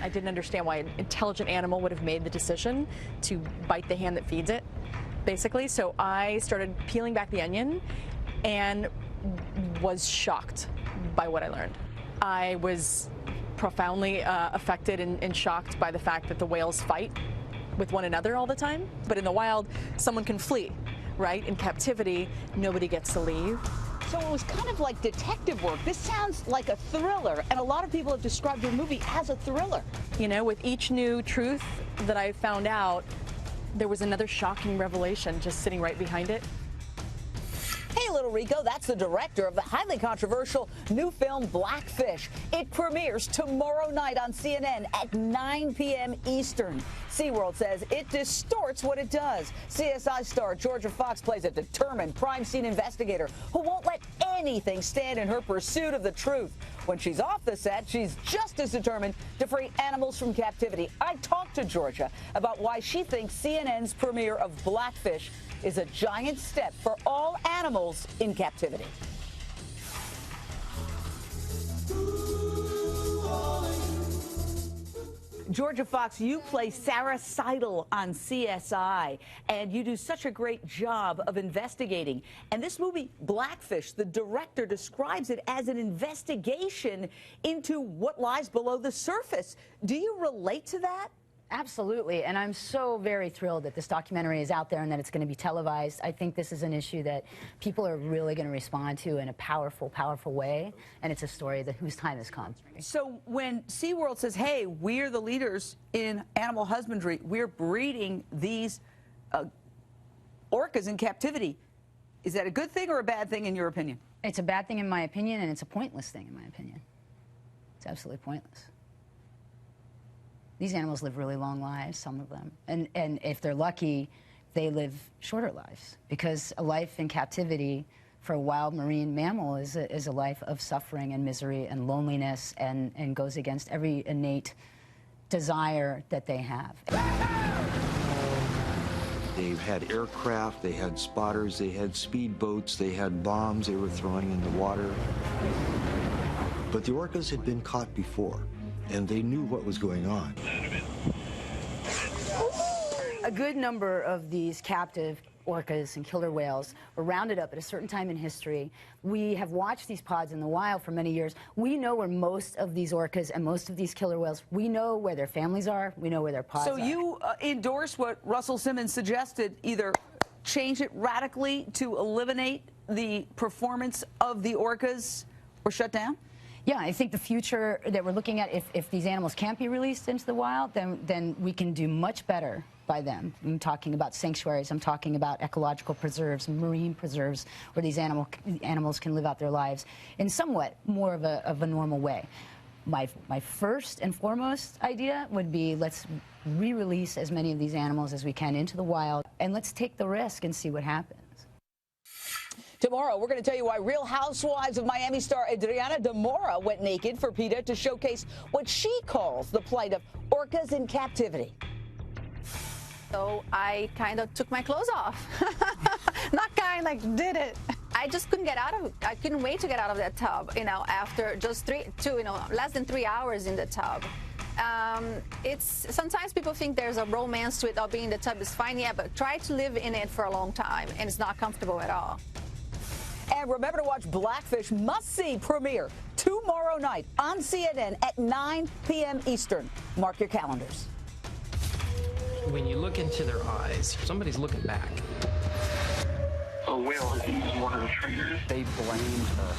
I didn't understand why an intelligent animal would have made the decision to bite the hand that feeds it, basically. So I started peeling back the onion and was shocked by what I learned. I was profoundly affected and shocked by the fact that the whales fight with one another all the time. But in the wild, someone can flee, right? In captivity, nobody gets to leave. So it was kind of like detective work. This sounds like a thriller, and a lot of people have described your movie as a thriller. You know, with each new truth that I found out, there was another shocking revelation just sitting right behind it. Hey, Little Rico, that's the director of the highly controversial new film Blackfish. It premieres tomorrow night on CNN at 9 p.m. Eastern. SeaWorld says it distorts what it does. CSI star Jorja Fox plays a determined crime scene investigator who won't let anything stand in her pursuit of the truth. When she's off the set, she's just as determined to free animals from captivity. I talked to Jorja about why she thinks CNN's premiere of Blackfish is a giant step for all animals in captivity. Jorja Fox, you play Sarah Seidel on CSI, and you do such a great job of investigating. And this movie, Blackfish, the director describes it as an investigation into what lies below the surface. Do you relate to that? Absolutely, and I'm so very thrilled that this documentary is out there and that it's going to be televised. I think this is an issue that people are really going to respond to in a powerful, powerful way, and it's a story whose time has come. So when SeaWorld says, hey, we're the leaders in animal husbandry, we're breeding these orcas in captivity, is that a good thing or a bad thing in your opinion? It's a bad thing in my opinion, and it's a pointless thing in my opinion. It's absolutely pointless. These animals live really long lives, some of them. And if they're lucky, they live shorter lives. Because a life in captivity for a wild marine mammal is a life of suffering and misery and loneliness and goes against every innate desire that they have. They had aircraft, they had spotters, they had speedboats, they had bombs they were throwing in the water. But the orcas had been caught before, and they knew what was going on. A good number of these captive orcas and killer whales were rounded up at a certain time in history. We have watched these pods in the wild for many years. We know where most of these orcas and most of these killer whales, we know where their families are, we know where their pods are. So you endorse what Russell Simmons suggested, either change it radically to eliminate the performance of the orcas or shut down? Yeah, I think the future that we're looking at, if these animals can't be released into the wild, then we can do much better by them. I'm talking about sanctuaries, I'm talking about ecological preserves, marine preserves, where these animals can live out their lives in somewhat more of a normal way. My first and foremost idea would be, let's re-release as many of these animals as we can into the wild, and let's take the risk and see what happens. Tomorrow, we're going to tell you why Real Housewives of Miami star Adriana De Mora went naked for PETA to showcase what she calls the plight of orcas in captivity. So I kind of took my clothes off. Not kind, like did it. I just couldn't get out of it. I couldn't wait to get out of that tub, you know, after just less than 3 hours in the tub. Sometimes people think there's a romance to it, or being in the tub is fine, yeah, but try to live in it for a long time, and it's not comfortable at all. And remember to watch Blackfish must-see premiere tomorrow night on CNN at 9 p.m. Eastern. Mark your calendars. When you look into their eyes, somebody's looking back. A whale is one of the triggers. They blamed her.